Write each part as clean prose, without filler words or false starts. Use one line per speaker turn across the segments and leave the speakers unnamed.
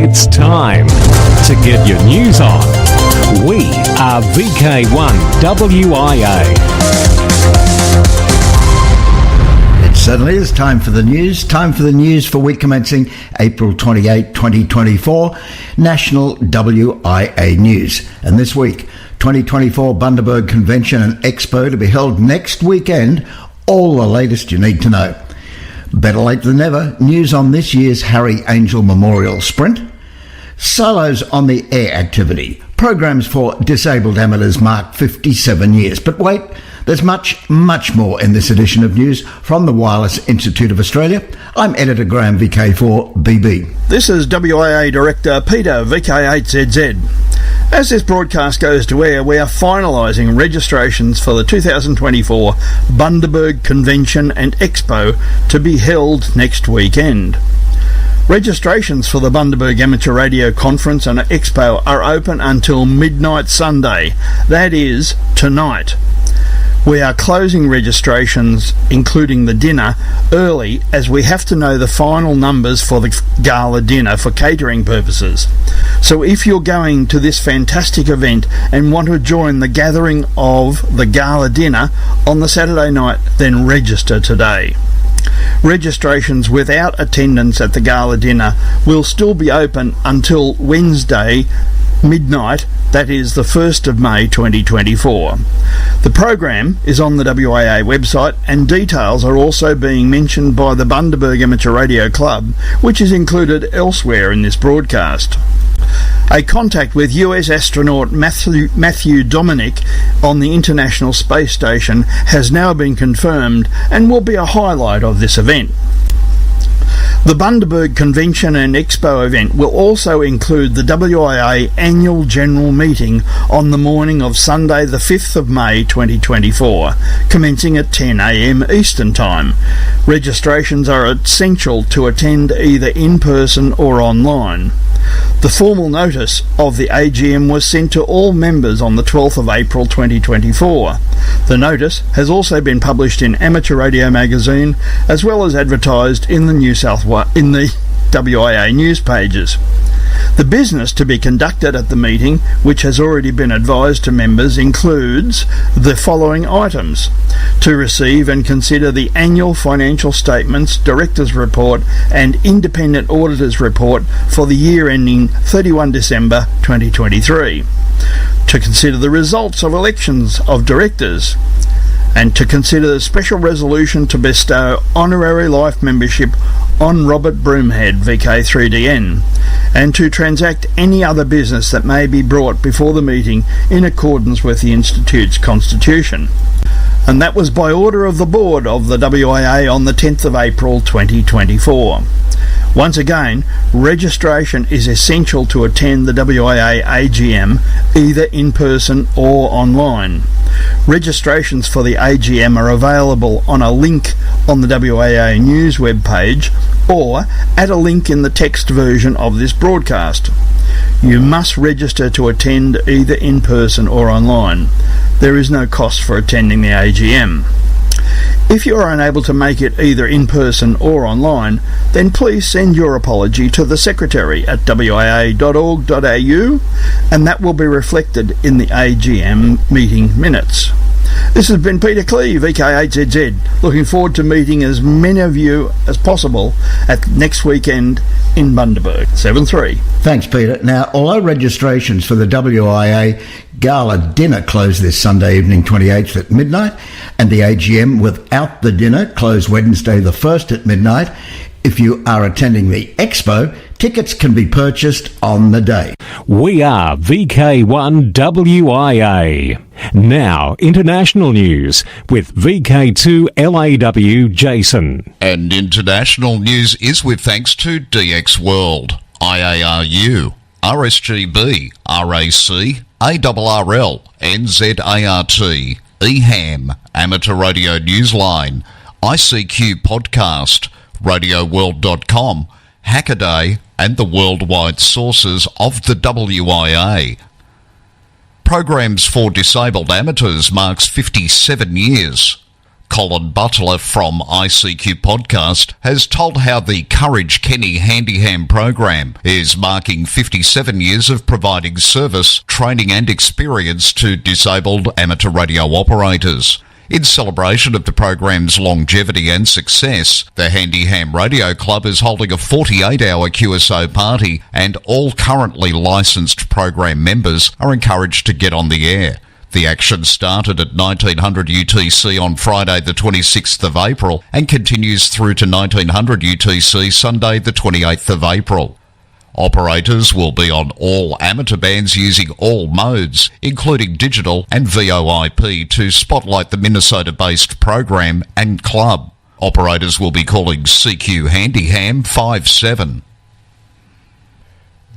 It's time to get your news on. We are VK1WIA.
It certainly is time for the news. Time for the news for week commencing April 28, 2024. National WIA News. And this week, 2024 Bundaberg Convention and Expo to be held next weekend. All the latest you need to know. Better late than never, news on this year's Harry Angel Memorial Sprint. Solos on the Air activity. Programs for disabled amateurs mark 57 years. But wait, there's much, much more in this edition of news from the Wireless Institute of Australia. I'm Editor Graham, VK4BB.
This is WIA Director Peter, VK8ZZ. As this broadcast goes to air, we are finalising registrations for the 2024 Bundaberg Convention and Expo to be held next weekend. Registrations for the Bundaberg Amateur Radio Conference and Expo are open until midnight Sunday, that is, tonight. We are closing registrations, including the dinner, early as we have to know the final numbers for the gala dinner for catering purposes. So if you're going to this fantastic event and want to join the gathering of the gala dinner on the Saturday night, then register today. Registrations without attendance at the gala dinner will still be open until Wednesday midnight, that is the 1st of May 2024. The program is on the WIA website and details are also being mentioned by the Bundaberg Amateur Radio Club, which is included elsewhere in this broadcast. A contact with US astronaut Matthew Dominic on the International Space Station has now been confirmed and will be a highlight of this event. The Bundaberg Convention and Expo event will also include the WIA Annual General Meeting on the morning of Sunday the 5th of May 2024, commencing at 10 a.m. Eastern Time. Registrations are essential to attend either in person or online. The formal notice of the AGM was sent to all members on the 12th of April 2024. The notice has also been published in Amateur Radio Magazine as well as advertised in the WIA news pages. The business to be conducted at the meeting, which has already been advised to members, includes the following items: to receive and consider the annual financial statements, directors' report and independent auditors' report for the year ending 31 December 2023, to consider the results of elections of directors, and to consider the special resolution to bestow honorary life membership on Robert Broomhead, VK3DN, and to transact any other business that may be brought before the meeting in accordance with the Institute's constitution. And that was by order of the board of the WIA on the 10th of April 2024. Once again, registration is essential to attend the WIA AGM either in person or online. Registrations for the AGM are available on a link on the WIA News webpage or at a link in the text version of this broadcast. You must register to attend either in person or online. There is no cost for attending the AGM. If you are unable to make it either in person or online, then please send your apology to the Secretary at wia.org.au and that will be reflected in the AGM meeting minutes. This has been Peter Clee, VK8ZZ, looking forward to meeting as many of you as possible at next weekend in Bundaberg. 7-3.
Thanks, Peter. Now, although registrations for the WIA Gala dinner close this Sunday evening 28th at midnight and the AGM without the dinner close Wednesday the 1st at midnight, if you are attending the Expo, tickets can be purchased on the day.
We are VK1WIA. Now, international news with VK2LAW Jason.
And international news is with thanks to DX World, IARU, RSGB, RAC, ARRL, NZART, EHAM, Amateur Radio Newsline, ICQ Podcast, RadioWorld.com, Hackaday, and the worldwide sources of the WIA. Programs for Disabled Amateurs marks 57 years. Colin Butler from ICQ Podcast has told how the Courage Kenny Handyham program is marking 57 years of providing service, training and experience to disabled amateur radio operators. In celebration of the program's longevity and success, the Handyham Radio Club is holding a 48-hour QSO party, and all currently licensed program members are encouraged to get on the air. The action started at 1900 UTC on Friday the 26th of April and continues through to 1900 UTC Sunday the 28th of April. Operators will be on all amateur bands using all modes, including digital and VoIP, to spotlight the Minnesota-based program and club. Operators will be calling CQ Handyham 57.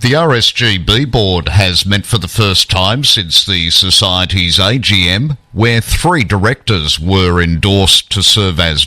The RSGB board has met for the first time since the Society's AGM, where 3 directors were endorsed to serve as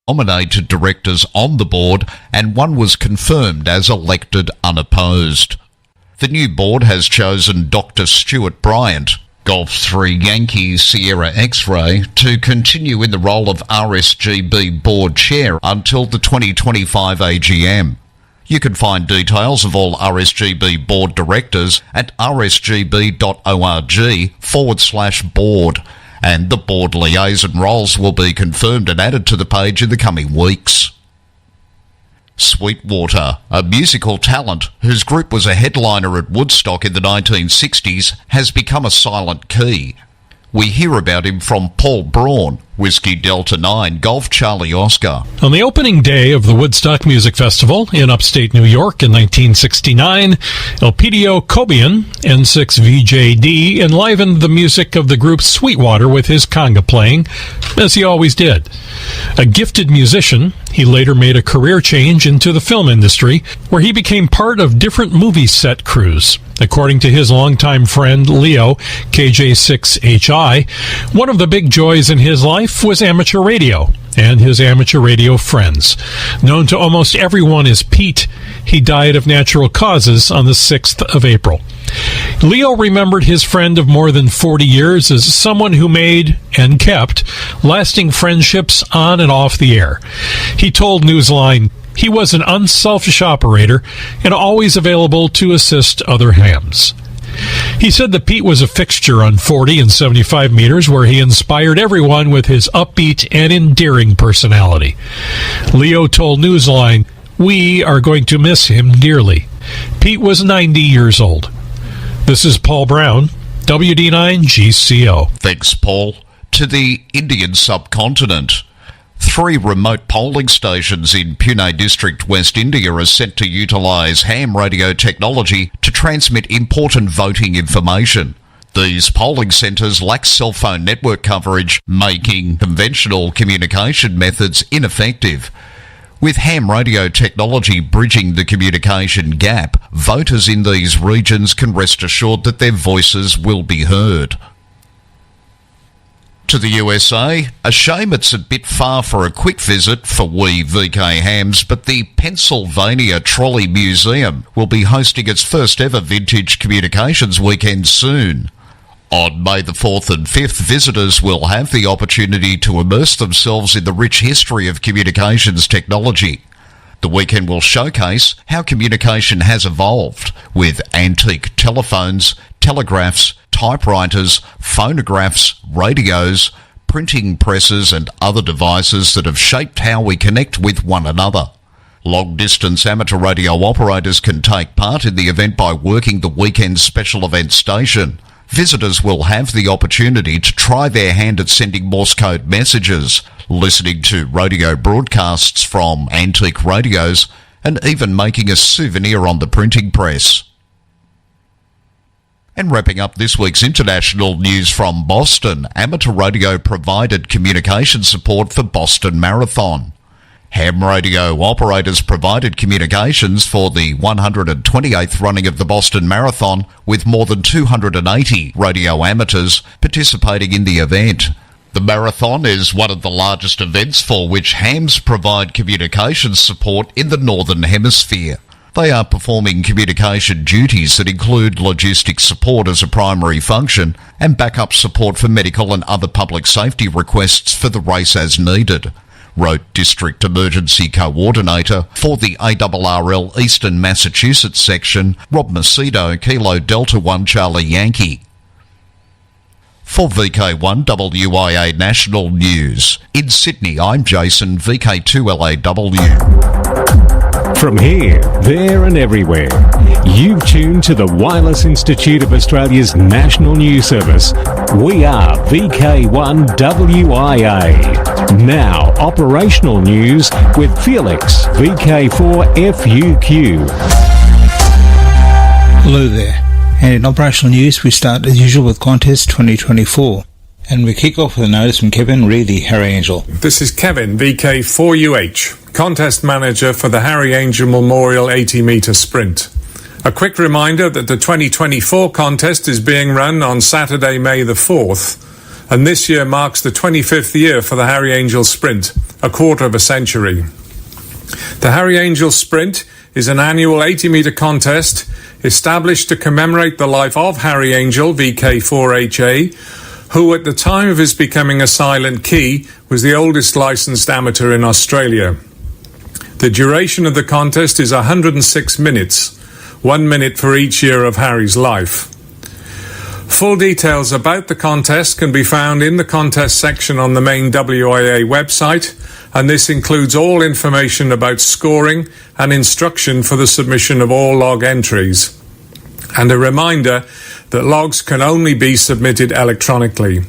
nominated directors on the board, and 1 was confirmed as elected unopposed. The new board has chosen Dr. Stuart Bryant, Golf 3 Yankee Sierra X-Ray, to continue in the role of RSGB board chair until the 2025 AGM. You can find details of all RSGB board directors at rsgb.org/board. And the board liaison roles will be confirmed and added to the page in the coming weeks. Sweetwater, a musical talent whose group was a headliner at Woodstock in the 1960s, has become a silent key. We hear about him from Paul Braun, Whiskey Delta 9, Golf Charlie Oscar.
On the opening day of the Woodstock Music Festival in upstate New York in 1969, Elpidio Cobian, N6VJD, enlivened the music of the group Sweetwater with his conga playing, as he always did. A gifted musician, he later made a career change into the film industry, where he became part of different movie set crews. According to his longtime friend Leo, KJ6HI, one of the big joys in his life was amateur radio and his amateur radio friends. Known to almost everyone as Pete, he died of natural causes on the 6th of April. Leo remembered his friend of more than 40 years as someone who made, and kept, lasting friendships on and off the air. He told Newsline he was an unselfish operator and always available to assist other hams. He said that Pete was a fixture on 40 and 75 meters, where he inspired everyone with his upbeat and endearing personality. Leo told Newsline, "We are going to miss him dearly." Pete was 90 years old. This is Paul Brown, WD9 GCO.
Thanks, Paul. To the Indian subcontinent. 3 remote polling stations in Pune District, West India are set to utilise ham radio technology to transmit important voting information. These polling centres lack cell phone network coverage, making conventional communication methods ineffective. With ham radio technology bridging the communication gap, voters in these regions can rest assured that their voices will be heard. To the USA, a shame it's a bit far for a quick visit for we VK hams, but the Pennsylvania Trolley Museum will be hosting its first ever Vintage Communications Weekend soon. On May the 4th and 5th, visitors will have the opportunity to immerse themselves in the rich history of communications technology. The weekend will showcase how communication has evolved, with antique telephones, telegraphs, typewriters, phonographs, radios, printing presses and other devices that have shaped how we connect with one another. Long-distance amateur radio operators can take part in the event by working the weekend special event station. Visitors will have the opportunity to try their hand at sending Morse code messages, listening to radio broadcasts from antique radios, and even making a souvenir on the printing press. And wrapping up this week's international news from Boston, amateur radio provided communication support for Boston Marathon. Ham radio operators provided communications for the 128th running of the Boston Marathon, with more than 280 radio amateurs participating in the event. The marathon is one of the largest events for which hams provide communications support in the Northern Hemisphere. They are performing communication duties that include logistics support as a primary function and backup support for medical and other public safety requests for the race as needed, wrote District Emergency Coordinator for the ARRL Eastern Massachusetts section, Rob Macedo, Kilo Delta 1 Charlie Yankee. For VK1 WIA National News, in Sydney, I'm Jason, VK2LAW.
From here, there and everywhere, you've tuned to the Wireless Institute of Australia's National News Service. We are VK1WIA. Now, operational news with Felix, VK4FUQ.
Hello there. And in operational news, we start as usual with Contest 2024. And we kick off with a notice from Kevin Reed, the Harry Angel.
This is Kevin, VK4UH, Contest Manager for the Harry Angel Memorial 80-metre Sprint. A quick reminder that the 2024 contest is being run on Saturday, May the 4th, and this year marks the 25th year for the Harry Angel Sprint, a quarter of a century. The Harry Angel Sprint is an annual 80-metre contest established to commemorate the life of Harry Angel, VK4HA, who at the time of his becoming a silent key was the oldest licensed amateur in Australia. The duration of the contest is 106 minutes, 1 minute for each year of Harry's life. Full details about the contest can be found in the contest section on the main WIA website, and this includes all information about scoring and instruction for the submission of all log entries. And a reminder that logs can only be submitted electronically.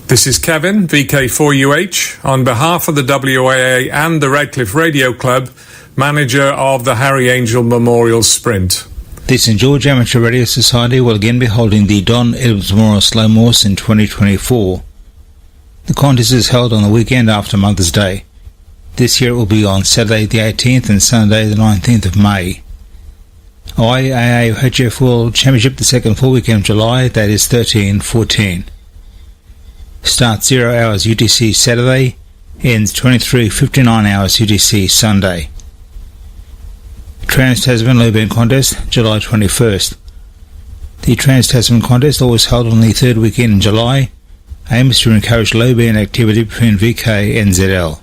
This is Kevin, VK4UH, on behalf of the WIA and the Redcliffe Radio Club, manager of the Harry Angel Memorial Sprint.
The St George Amateur Radio Society will again be holding the Don Edwards Memorial Slow Morse in 2024. The contest is held on the weekend after Mother's Day. This year it will be on Saturday the 18th and Sunday the 19th of May. IAA HF World Championship the second full weekend of July, that is 13-14. Starts 0 hours UTC Saturday, ends 23:59 hours UTC Sunday. Trans-Tasman Low Band Contest, July 21st. The Trans-Tasman Contest, always held on the third weekend in July, aims to encourage low band activity between VK and ZL.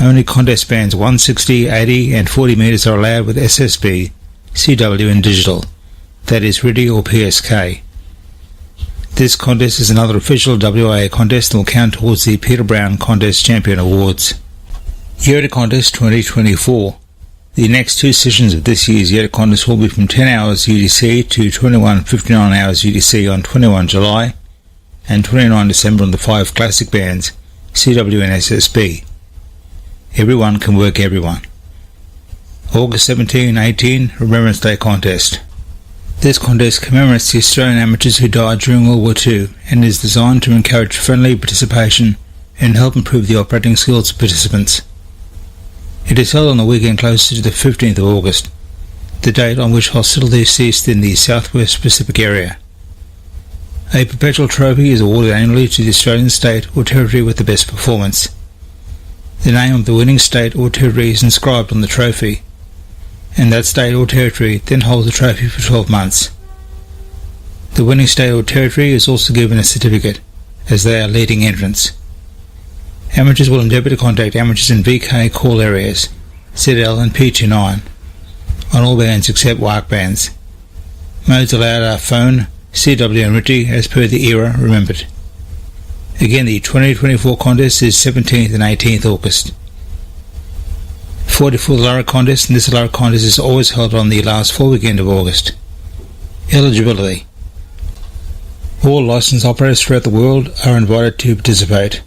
Only contest bands 160, 80 and 40 metres are allowed with SSB, CW and digital, that is RIDI or PSK. This contest is another official WIA contest and will count towards the Peter Brown Contest Champion Awards. Yoda Contest 2024. The next two sessions of this year's Yoda Contest will be from 10 hours UTC to 21:59 hours UTC on 21 July and 29 December on the 5 classic bands, CW and SSB. Everyone can work everyone. August 17-18 Remembrance Day Contest. This contest commemorates the Australian amateurs who died during World War II and is designed to encourage friendly participation and help improve the operating skills of participants. It is held on the weekend closer to the 15th of August, the date on which hostilities ceased in the Southwest Pacific area. A perpetual trophy is awarded annually to the Australian state or territory with the best performance. The name of the winning state or territory is inscribed on the trophy, and that state or territory then holds the trophy for 12 months. The winning state or territory is also given a certificate, as they are leading entrants. Amateurs will endeavour to contact amateurs in VK call areas, ZL and P29, on all bands except WARC bands. Modes allowed are phone, CW and RTTY as per the era remembered. Again, the 2024 contest is 17th and 18th August. 44 Lyric contest, and this Lyric contest is always held on the last full weekend of August. Eligibility. All licensed operators throughout the world are invited to participate.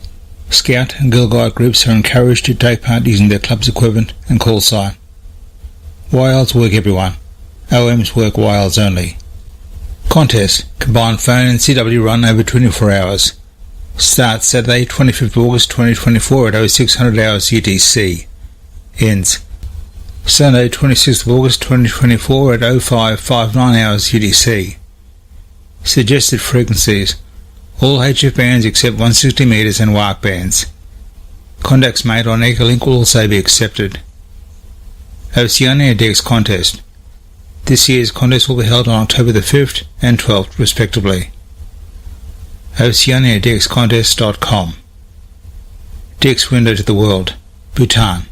Scout and Girl Guide groups are encouraged to take part using their club's equipment and call sign. YLs work everyone. OMs work YLs only. Contest. Combined phone and CW run over 24 hours. Starts Saturday 25th August 2024 at 0600 hours UTC. Ends Sunday 26th August 2024 at 0559 hours UTC. Suggested frequencies. All HF bands except 160 metres and WARC bands. Contacts made on Echolink will also be accepted. Oceania DX Contest. This year's contest will be held on October the 5th and 12th respectively. OceaniaDXContest.com. DX window to the world. Bhutan.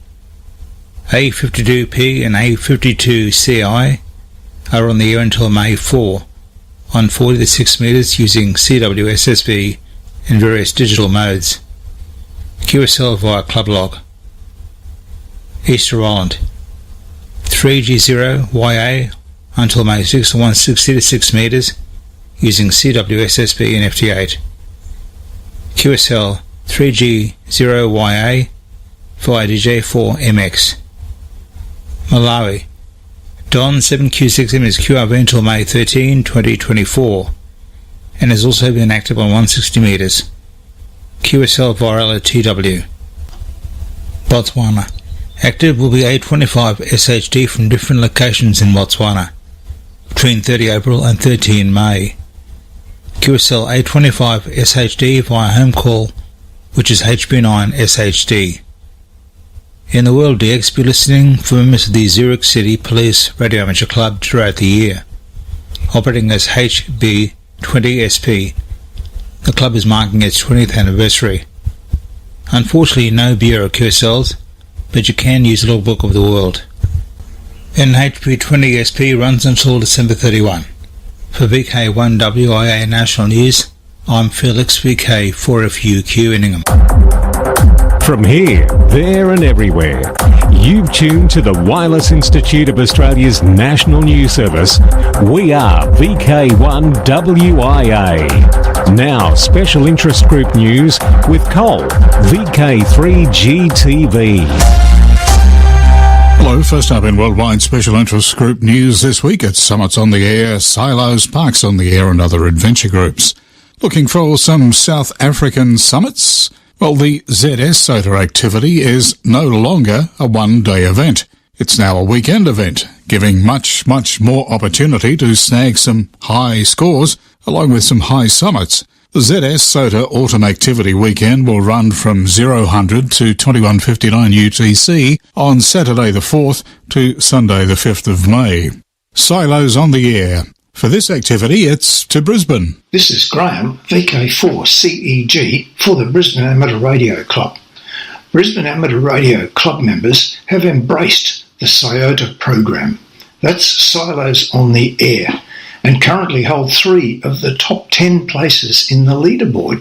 A52P and A52CI are on the air until May 4 on 40 to 6 metres using CW SSB in various digital modes. QSL via club log. Easter Island. 3G0YA until May 6 on 160 to 6 metres using CW SSB and FT8. QSL 3G0YA via DJ4MX. Malawi. Don 7Q6M is QRV until May 13, 2024 and has also been active on 160 metres. QSL via LTW. Botswana. Active will be A25 SHD from different locations in Botswana between 30 April and 13 May. QSL A25 SHD via home call, which is HB9 SHD. In the World DX, be listening for members of the Zurich City Police Radio Amateur Club throughout the year, operating as HB20SP. The club is marking its 20th anniversary. Unfortunately, no Bureau QSLs, but you can use the logbook of the world. NHP20SP runs until December 31. For VK1WIA National News, I'm Felix VK4FUQ Inningham.
From here, there and everywhere, you've tuned to the Wireless Institute of Australia's National News Service. We are VK1WIA. Now, Special Interest Group News with Cole, VK3GTV.
Hello, first up in Worldwide Special Interest Group News this week, it's Summits on the Air, Silos, Parks on the Air and other adventure groups. Looking for some South African summits? Well, the ZS SOTA activity is no longer a one-day event. It's now a weekend event, giving much more opportunity to snag some high scores along with some high summits. The ZS SOTA Autumn Activity Weekend will run from 0000 to 21:59 UTC on Saturday the 4th to Sunday the 5th of May. Silos on the Air. For this activity, it's to Brisbane.
This is Graham, VK4CEG, for the Brisbane Amateur Radio Club. Brisbane Amateur Radio Club members have embraced the SIOTA program. That's Silos on the Air, and currently hold 3 of the top 10 places in the leaderboard.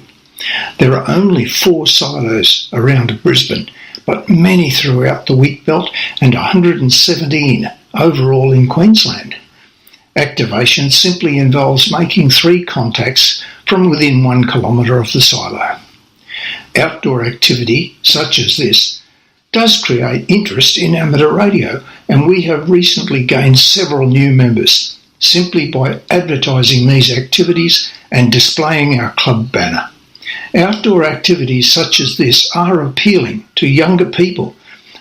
There are only 4 silos around Brisbane, but many throughout the wheat belt and 117 overall in Queensland. Activation simply involves making 3 contacts from within 1 kilometre of the silo. Outdoor activity, such as this, does create interest in amateur radio, and we have recently gained several new members simply by advertising these activities and displaying our club banner. Outdoor activities such as this are appealing to younger people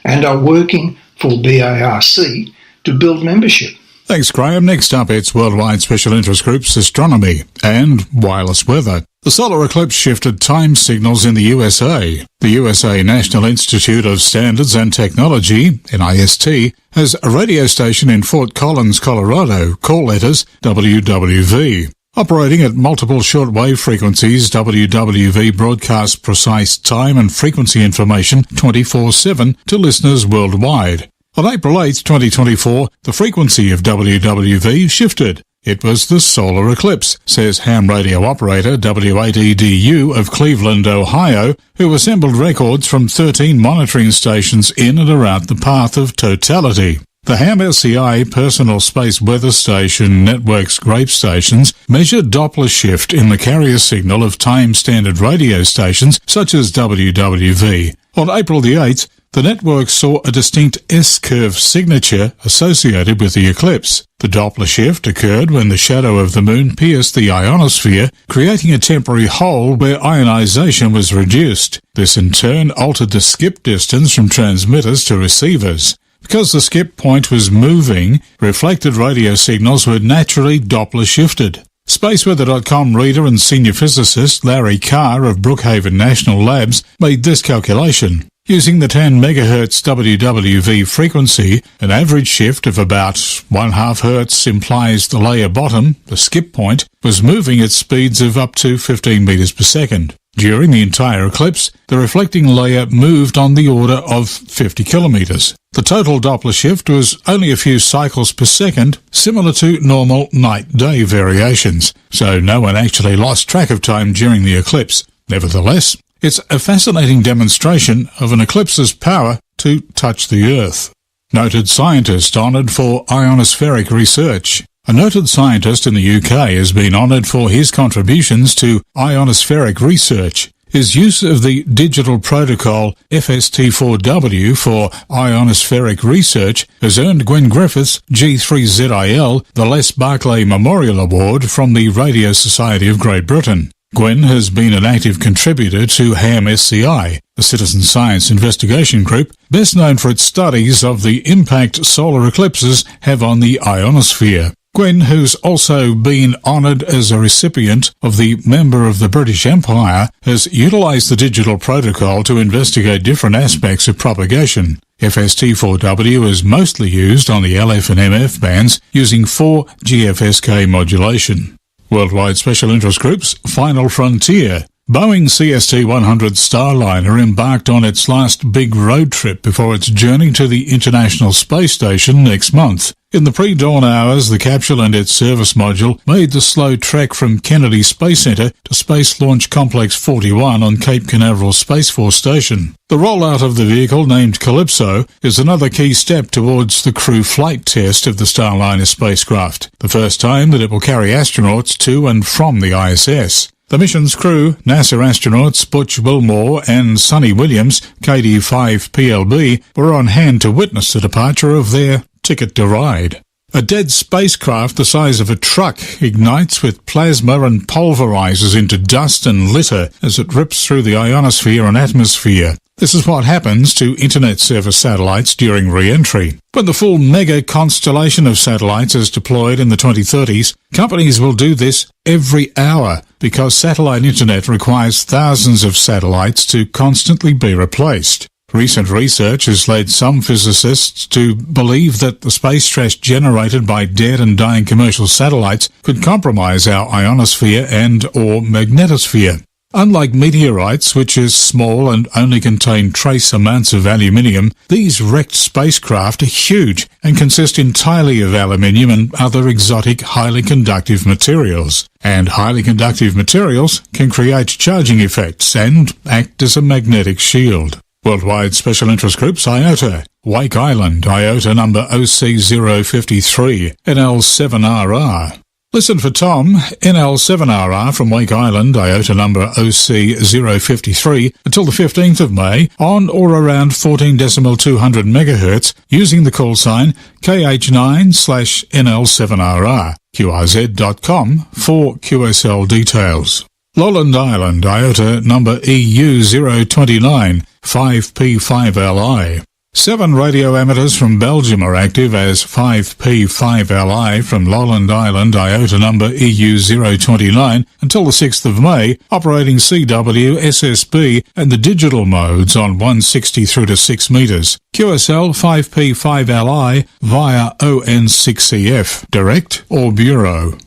and are working for BARC to build membership.
Thanks, Graham. Next up, it's Worldwide Special Interest Groups Astronomy and Wireless Weather. The solar eclipse shifted time signals in the USA. The USA National Institute of Standards and Technology, NIST, has a radio station in Fort Collins, Colorado, call letters WWV. Operating at multiple shortwave frequencies, WWV broadcasts precise time and frequency information 24/7 to listeners worldwide. On April 8, 2024, the frequency of WWV shifted. It was the solar eclipse, says ham radio operator W8EDU of Cleveland, Ohio, who assembled records from 13 monitoring stations in and around the path of totality. The ham SCI Personal Space Weather Station Network's GRAPE stations measure Doppler shift in the carrier signal of time-standard radio stations such as WWV. On April the 8th, the network saw a distinct S-curve signature associated with the eclipse. The Doppler shift occurred when the shadow of the moon pierced the ionosphere, creating a temporary hole where ionization was reduced. This in turn altered the skip distance from transmitters to receivers. Because the skip point was moving, reflected radio signals were naturally Doppler shifted. SpaceWeather.com reader and senior physicist Larry Carr of Brookhaven National Labs made this calculation. Using the 10 MHz WWV frequency, an average shift of about 1/2 Hz implies the layer bottom, the skip point, was moving at speeds of up to 15 meters per second. During the entire eclipse, the reflecting layer moved on the order of 50 kilometers. The total Doppler shift was only a few cycles per second, similar to normal night-day variations, so no one actually lost track of time during the eclipse. Nevertheless, it's a fascinating demonstration of an eclipse's power to touch the Earth. Noted scientist honoured for ionospheric research. A noted scientist in the UK has been honoured for his contributions to ionospheric research. His use of the digital protocol FST4W for ionospheric research has earned Gwen Griffiths, G3ZIL, the Les Barclay Memorial Award from the Radio Society of Great Britain. Gwen has been an active contributor to ham SCI, a citizen science investigation group best known for its studies of the impact solar eclipses have on the ionosphere. Gwen, who's also been honoured as a recipient of the Member of the British Empire, has utilised the digital protocol to investigate different aspects of propagation. FST4W is mostly used on the LF and MF bands using 4 GFSK modulation. Worldwide Special Interest Group's Final Frontier. Boeing CST-100 Starliner embarked on its last big road trip before its journey to the International Space Station next month. In the pre-dawn hours, the capsule and its service module made the slow trek from Kennedy Space Center to Space Launch Complex 41 on Cape Canaveral Space Force Station. The rollout of the vehicle, named Calypso, is another key step towards the crew flight test of the Starliner spacecraft, the first time that it will carry astronauts to and from the ISS. The mission's crew, NASA astronauts Butch Wilmore and Sonny Williams, KD-5PLB, were on hand to witness the departure of their ticket to ride. A dead spacecraft the size of a truck ignites with plasma and pulverizes into dust and litter as it rips through the ionosphere and atmosphere. This is what happens to Internet service satellites during re-entry. When the full mega constellation of satellites is deployed in the 2030s, companies will do this every hour because satellite internet requires thousands of satellites to constantly be replaced. Recent research has led some physicists to believe that the space trash generated by dead and dying commercial satellites could compromise our ionosphere and/or magnetosphere. Unlike meteorites, which is small and only contain trace amounts of aluminium, these wrecked spacecraft are huge and consist entirely of aluminium and other exotic, highly conductive materials. And highly conductive materials can create charging effects and act as a magnetic shield. Worldwide Special Interest Groups IOTA. Wake Island, IOTA number OC053, NL7RR. Listen for Tom, NL7RR from Wake Island, IOTA number OC053, until the 15th of May, on or around 14.200 MHz, using the call sign KH9/NL7RR, QRZ.com for QSL details. Lowland Island, IOTA number EU029, 5P5LI. 7 radio amateurs from Belgium are active as 5P5LI from Lowland Island, IOTA number EU029, until the 6th of May, operating CW, SSB, and the digital modes on 160 through to 6 metres. QSL 5P5LI via ON6CF, direct or bureau.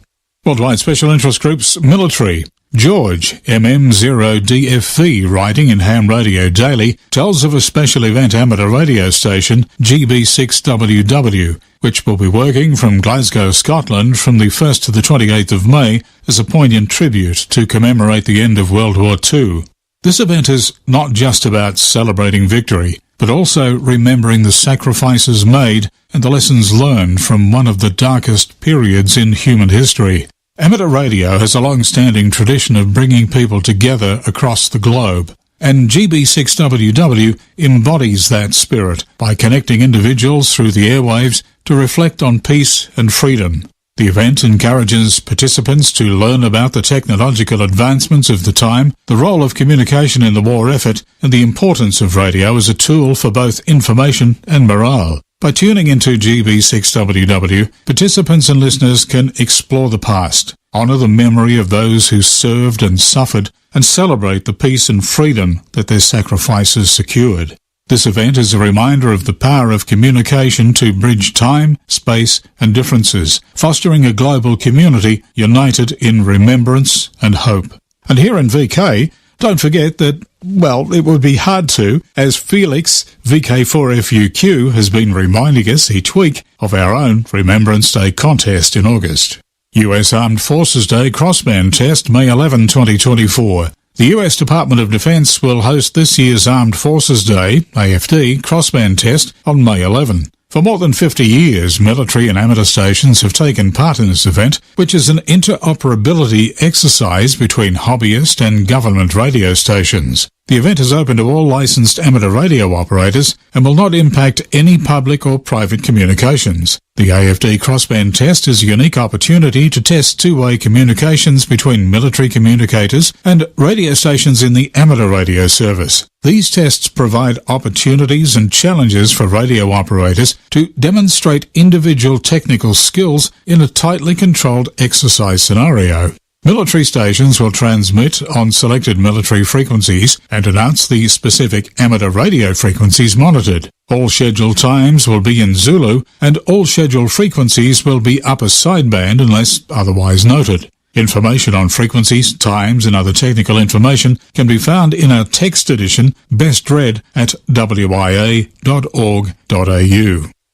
Worldwide Special Interest Groups Military. George, MM0DFV, writing in Ham Radio Daily, tells of a special event amateur radio station, GB6WW, which will be working from Glasgow, Scotland from the 1st to the 28th of May as a poignant tribute to commemorate the end of World War II. This event is not just about celebrating victory, but also remembering the sacrifices made and the lessons learned from one of the darkest periods in human history. Amateur radio has a long-standing tradition of bringing people together across the globe, and GB6WW embodies that spirit by connecting individuals through the airwaves to reflect on peace and freedom. The event encourages participants to learn about the technological advancements of the time, the role of communication in the war effort, and the importance of radio as a tool for both information and morale. By tuning into GB6WW, participants and listeners can explore the past, honour the memory of those who served and suffered, and celebrate the peace and freedom that their sacrifices secured. This event is a reminder of the power of communication to bridge time, space, and differences, fostering a global community united in remembrance and hope. And here in VK, don't forget that, well, it would be hard to, as Felix, VK4FUQ, has been reminding us each week of our own Remembrance Day contest in August. US Armed Forces Day Crossband Test, May 11, 2024. The US Department of Defense will host this year's Armed Forces Day, AFD, Crossband Test on May 11. For more than 50 years, military and amateur stations have taken part in this event, which is an interoperability exercise between hobbyist and government radio stations. The event is open to all licensed amateur radio operators and will not impact any public or private communications. The AFD Crossband Test is a unique opportunity to test two-way communications between military communicators and radio stations in the amateur radio service. These tests provide opportunities and challenges for radio operators to demonstrate individual technical skills in a tightly controlled exercise scenario. Military stations will transmit on selected military frequencies and announce the specific amateur radio frequencies monitored. All scheduled times will be in Zulu, and all scheduled frequencies will be upper sideband unless otherwise noted. Information on frequencies, times, and other technical information can be found in our text edition, best read at wia.org.au.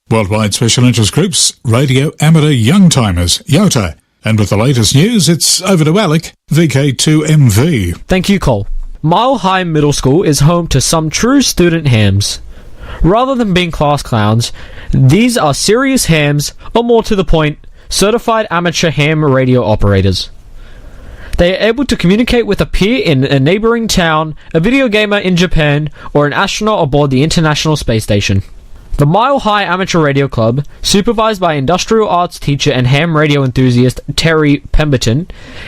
Worldwide Special Interest Groups, Radio Amateur Youngtimers, YOTA. And with the latest news, it's over to Alec, VK2MV.
Thank you, Cole. Mile High Middle School is home to some true student hams. Rather than being class clowns, these are serious hams, or more to the point, certified amateur ham radio operators. They are able to communicate with a peer in a neighboring town, a video gamer in Japan, or an astronaut aboard the International Space Station. The Mile High Amateur Radio Club, supervised by industrial arts teacher and ham radio enthusiast Terry Pemberton,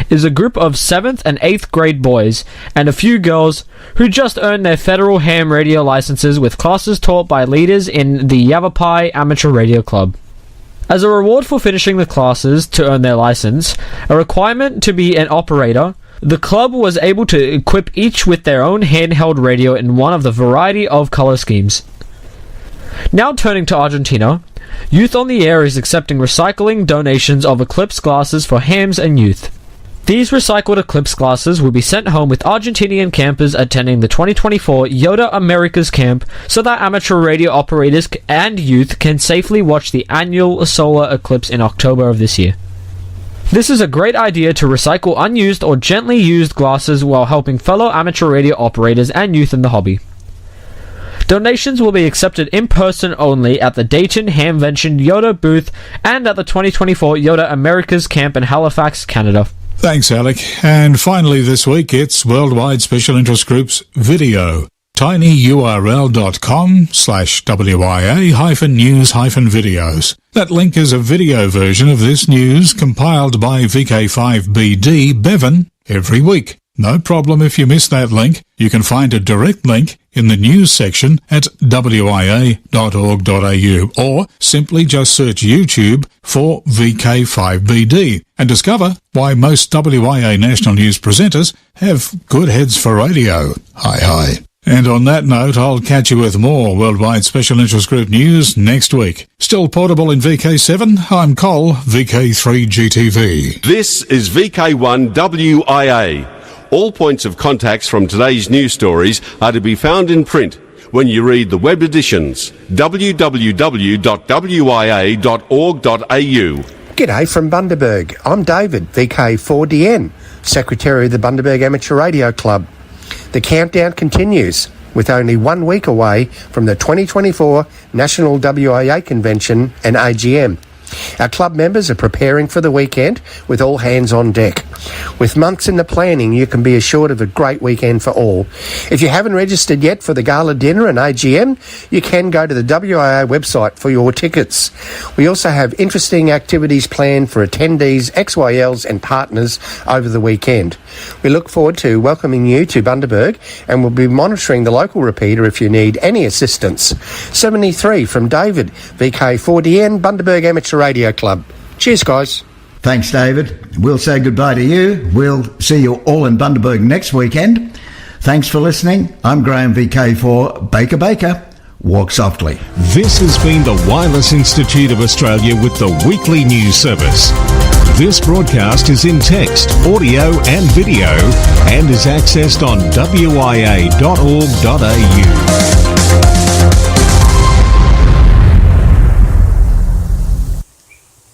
is a group of 7th and 8th grade boys and a few girls who just earned their federal ham radio licenses with classes taught by leaders in the Yavapai Amateur Radio Club. As a reward for finishing the classes to earn their license, a requirement to be an operator, the club was able to equip each with their own handheld radio in one of the variety of color schemes. Now turning to Argentina, Youth on the Air is accepting recycling donations of Eclipse glasses for hams and youth. These recycled Eclipse glasses will be sent home with Argentinian campers attending the 2024 Yoda Americas Camp so that amateur radio operators and youth can safely watch the annual solar eclipse in October of this year. This is a great idea to recycle unused or gently used glasses while helping fellow amateur radio operators and youth in the hobby. Donations will be accepted in person only at the Dayton Hamvention Yoda booth and at the 2024 Yoda Americas Camp in Halifax, Canada.
Thanks, Alec. And finally this week, it's Worldwide Special Interest Groups Video. tinyurl.com/wia-news-videos. That link is a video version of this news compiled by VK5BD Bevan every week. No problem if you miss that link. You can find a direct link in the news section at wia.org.au or simply just search YouTube for VK5BD and discover why most WIA national news presenters have good heads for radio. Hi. And on that note, I'll catch you with more Worldwide Special Interest Group news next week. Still portable in VK7, I'm Col, VK3GTV.
This is VK1WIA. All points of contacts from today's news stories are to be found in print when you read the web editions, www.wia.org.au.
G'day from Bundaberg. I'm David, VK4DN, Secretary of the Bundaberg Amateur Radio Club. The countdown continues, with only 1 week away from the 2024 National WIA Convention and AGM. Our club members are preparing for the weekend with all hands on deck. With months in the planning, you can be assured of a great weekend for all. If you haven't registered yet for the gala dinner and AGM, you can go to the WIA website for your tickets. We also have interesting activities planned for attendees, XYLs and partners over the weekend. We look forward to welcoming you to Bundaberg, and we'll be monitoring the local repeater if you need any assistance. 73 from David, VK4DN, Bundaberg Amateur Radio Club. Cheers, guys.
Thanks, David. We'll say goodbye to you. We'll see you all in Bundaberg next weekend. Thanks for listening. I'm Graham, VK4. Baker Baker. Walk softly.
This has been the Wireless Institute of Australia with the weekly news service. This broadcast is in text, audio and video and is accessed on wia.org.au.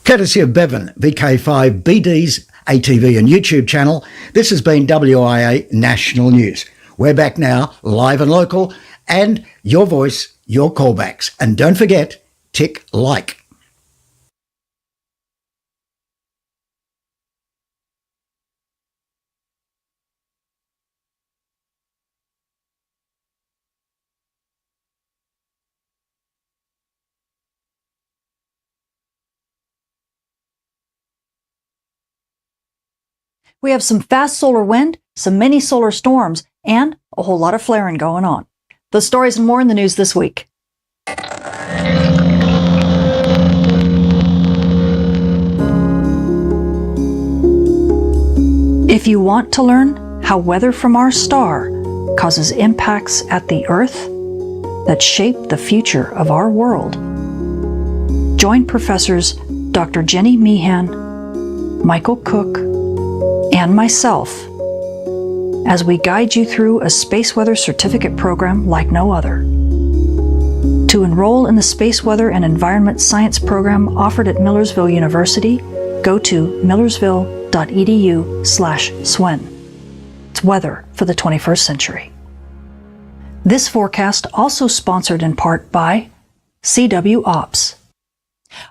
Courtesy of Bevan, VK5 BD's ATV and YouTube channel, this has been WIA National News. We're back now, live and local, and your voice, your callbacks. And don't forget, tick like.
We have some fast solar wind, some mini solar storms, and a whole lot of flaring going on. The stories and more in the news this week. If you want to learn how weather from our star causes impacts at the Earth that shape the future of our world, join Professors Dr. Jenny Meehan, Michael Cook, and myself as we guide you through a space weather certificate program like no other. To enroll in the Space Weather and Environment Science program offered at Millersville University, go to millersville.edu/SWEN. It's weather for the 21st century. This forecast also sponsored in part by CW Ops.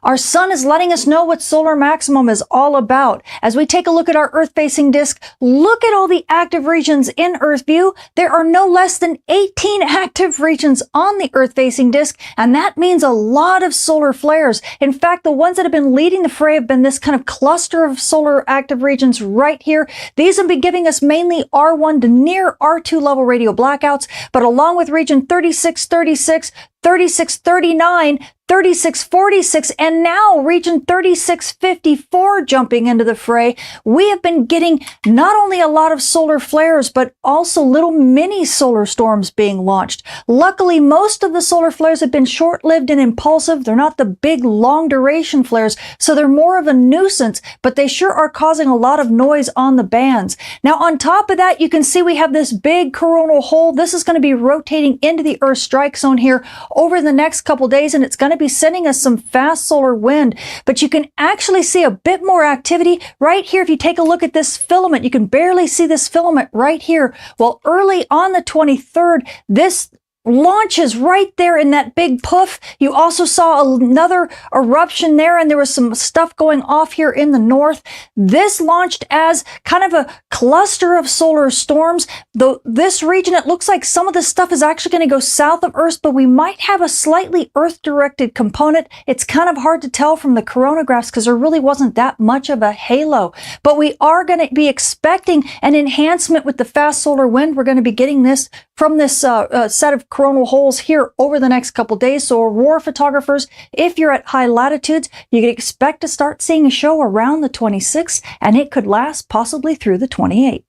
Our sun is letting us know what solar maximum is all about. As we take a look at our Earth-facing disk, look at all the active regions in Earth view. There are no less than 18 active regions on the Earth-facing disk, and that means a lot of solar flares. In fact, the ones that have been leading the fray have been this kind of cluster of solar active regions right here. These have been giving us mainly R1 to near R2 level radio blackouts, but along with region 3636, 3639, 3646, and now region 3654 jumping into the fray, we have been getting not only a lot of solar flares, but also little mini solar storms being launched. Luckily, most of the solar flares have been short-lived and impulsive. They're not the big, long-duration flares, so they're more of a nuisance, but they sure are causing a lot of noise on the bands. Now, on top of that, you can see we have this big coronal hole. This is going to be rotating into the Earth strike zone here over the next couple days, and it's going to be sending us some fast solar wind, but you can actually see a bit more activity right here. If you take a look at this filament, you can barely see this filament right here. Well, early on the 23rd, this launches right there in that big poof. You also saw another eruption there, and there was some stuff going off here in the north. This launched as kind of a cluster of solar storms. Though this region, it looks like some of this stuff is actually going to go south of Earth, but we might have a slightly Earth-directed component. It's kind of hard to tell from the coronagraphs because there really wasn't that much of a halo. But we are going to be expecting an enhancement with the fast solar wind. We're going to be getting this from this set of coronal holes here over the next couple days. So aurora photographers, if you're at high latitudes, you can expect to start seeing a show around the 26th, and it could last possibly through the 28th.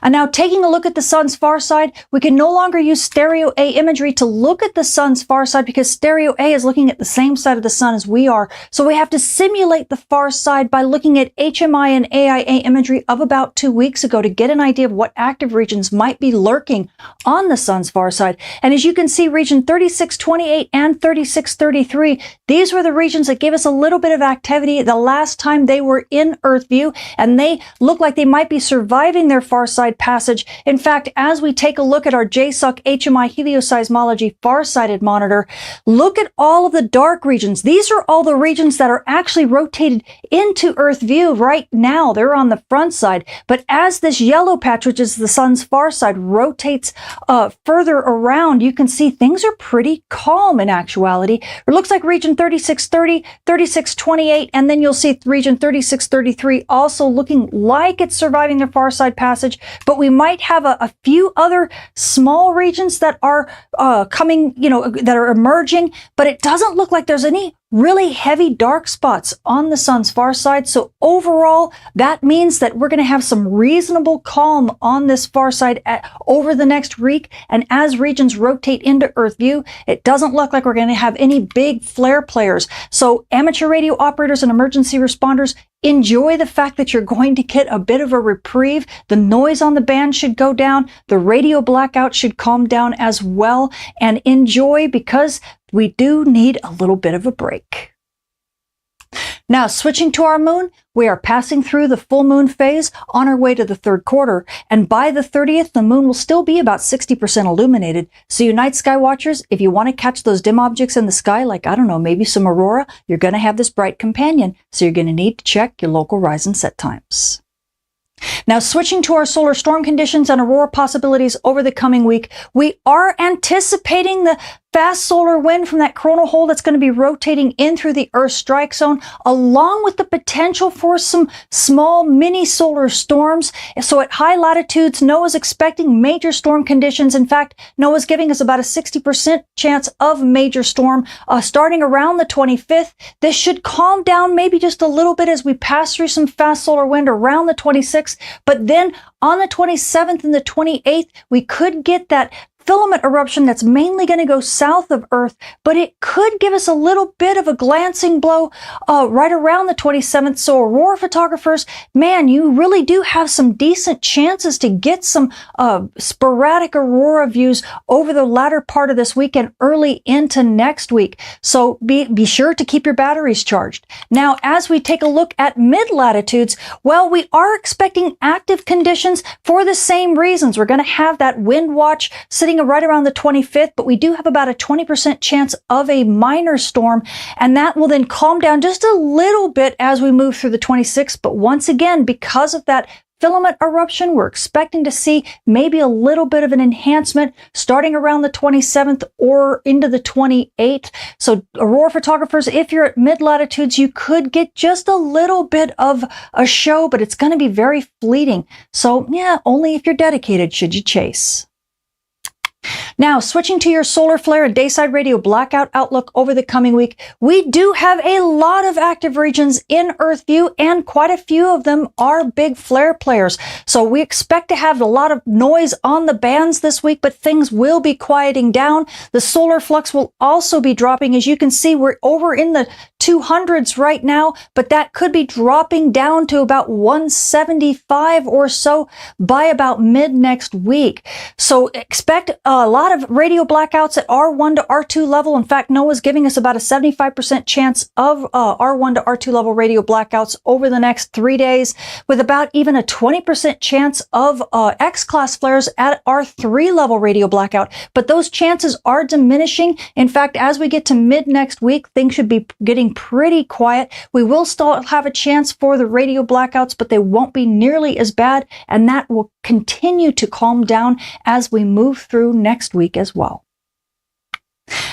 And now taking a look at the sun's far side, we can no longer use stereo A imagery to look at the sun's far side because stereo A is looking at the same side of the sun as we are. So we have to simulate the far side by looking at HMI and AIA imagery of about 2 weeks ago to get an idea of what active regions might be lurking on the sun's far side. And as you can see, region 3628 and 3633, these were the regions that gave us a little bit of activity the last time they were in Earth view, and they look like they might be surviving their far side passage. In fact, as we take a look at our JSOC HMI helioseismology far-sighted monitor, look at all of the dark regions. These are all the regions that are actually rotated into Earth view right now. They're on the front side. But as this yellow patch, which is the sun's far side, rotates further around, you can see things are pretty calm in actuality. It looks like region 3630, 3628, and then you'll see region 3633 also looking like it's surviving their far side passage. But we might have a few other small regions that are coming, that are emerging, but it doesn't look like there's any really heavy dark spots on the sun's far side. So overall, that means that we're going to have some reasonable calm on this far side over the next week. And as regions rotate into Earth view, it doesn't look like we're going to have any big flare players. So amateur radio operators and emergency responders, enjoy the fact that you're going to get a bit of a reprieve. The noise on the band should go down. The radio blackout should calm down as well. And enjoy, because we do need a little bit of a break. Now, switching to our moon, we are passing through the full moon phase on our way to the third quarter. And by the 30th, the moon will still be about 60% illuminated. So you night sky watchers, if you want to catch those dim objects in the sky, like, I don't know, maybe some aurora, you're going to have this bright companion. So you're going to need to check your local rise and set times. Now, switching to our solar storm conditions and aurora possibilities over the coming week, we are anticipating the fast solar wind from that coronal hole that's going to be rotating in through the Earth strike zone, along with the potential for some small mini solar storms. So at high latitudes, NOAA's expecting major storm conditions. In fact, NOAA's giving us about a 60% chance of major storm starting around the 25th. This should calm down maybe just a little bit as we pass through some fast solar wind around the 26th. But then on the 27th and the 28th, we could get that filament eruption that's mainly going to go south of Earth, but it could give us a little bit of a glancing blow right around the 27th. So aurora photographers, man, you really do have some decent chances to get some sporadic aurora views over the latter part of this week and early into next week. So be sure to keep your batteries charged. Now, as we take a look at mid-latitudes, well, we are expecting active conditions for the same reasons. We're going to have that wind watch sitting right around the 25th, but we do have about a 20% chance of a minor storm, and that will then calm down just a little bit as we move through the 26th. But once again, because of that filament eruption, we're expecting to see maybe a little bit of an enhancement starting around the 27th or into the 28th. So aurora photographers, if you're at mid-latitudes, you could get just a little bit of a show, but it's going to be very fleeting. So yeah, only if you're dedicated should you chase. Now, switching to your solar flare and dayside radio blackout outlook over the coming week, we do have a lot of active regions in Earth view, and quite a few of them are big flare players. So we expect to have a lot of noise on the bands this week, but things will be quieting down. The solar flux will also be dropping. As you can see, we're over in the 200s right now, but that could be dropping down to about 175 or so by about mid next week. So expect a lot of radio blackouts at R1 to R2 level. In fact, NOAA's giving us about a 75% chance of R1 to R2 level radio blackouts over the next 3 days, with about even a 20% chance of X-class flares at R3 level radio blackout. But those chances are diminishing. In fact, as we get to mid next week, things should be getting pretty quiet. We will still have a chance for the radio blackouts, but they won't be nearly as bad, and that will continue to calm down as we move through next week as well.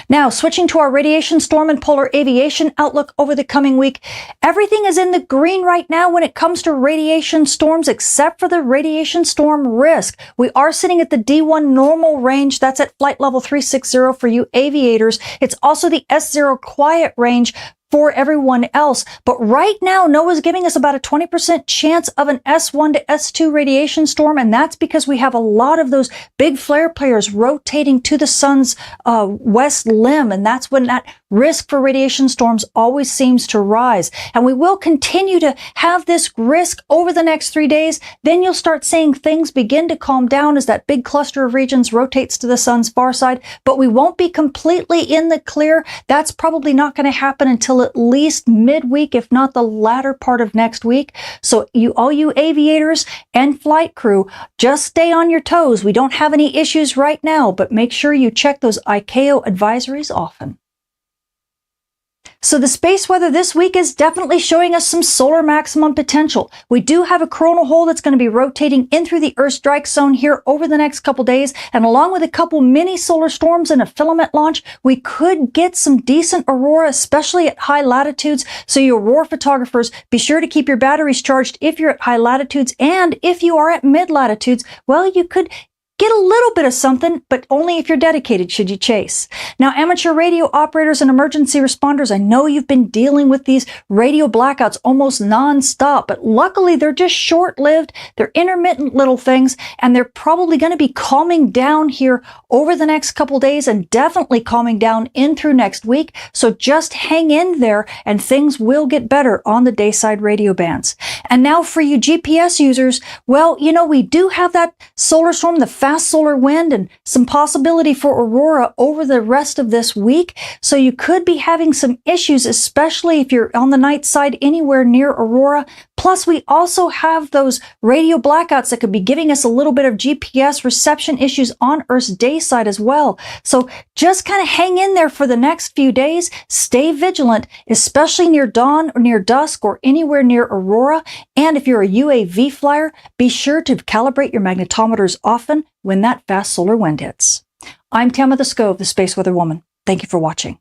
Now, switching to our radiation storm and polar aviation outlook over the coming week, everything is in the green right now when it comes to radiation storms, except for the radiation storm risk. We are sitting at the D1 normal range. That's at flight level 360 for you aviators. It's also the S0 quiet range for everyone else. But right now, NOAA's giving us about a 20% chance of an S1 to S2 radiation storm, and that's because we have a lot of those big flare players rotating to the sun's west limb, and that's when that risk for radiation storms always seems to rise. And we will continue to have this risk over the next 3 days. Then you'll start seeing things begin to calm down as that big cluster of regions rotates to the sun's far side, but we won't be completely in the clear. That's probably not going to happen until at least midweek, if not the latter part of next week. So all you aviators and flight crew, just stay on your toes. We don't have any issues right now, but make sure you check those ICAO advisories often. So the space weather this week is definitely showing us some solar maximum potential. We do have a coronal hole that's going to be rotating in through the Earth strike zone here over the next couple days, and along with a couple mini solar storms and a filament launch, we could get some decent aurora, especially at high latitudes. So you aurora photographers, be sure to keep your batteries charged if you're at high latitudes, and if you are at mid latitudes, well, you could get a little bit of something, but only if you're dedicated should you chase. Now, amateur radio operators and emergency responders, I know you've been dealing with these radio blackouts almost non-stop, but luckily they're just short-lived. They're intermittent little things, and they're probably going to be calming down here over the next couple days and definitely calming down in through next week. So just hang in there and things will get better on the dayside radio bands. And now for you GPS users, well, you know, we do have that solar storm, the fast solar wind, and some possibility for aurora over the rest of this week. So you could be having some issues, especially if you're on the night side anywhere near aurora. Plus, we also have those radio blackouts that could be giving us a little bit of GPS reception issues on Earth's day side as well. So just kind of hang in there for the next few days. Stay vigilant, especially near dawn or near dusk or anywhere near aurora. And if you're a UAV flyer, be sure to calibrate your magnetometers often when that fast solar wind hits. I'm Tamitha Skov, the Space Weather Woman. Thank you for watching.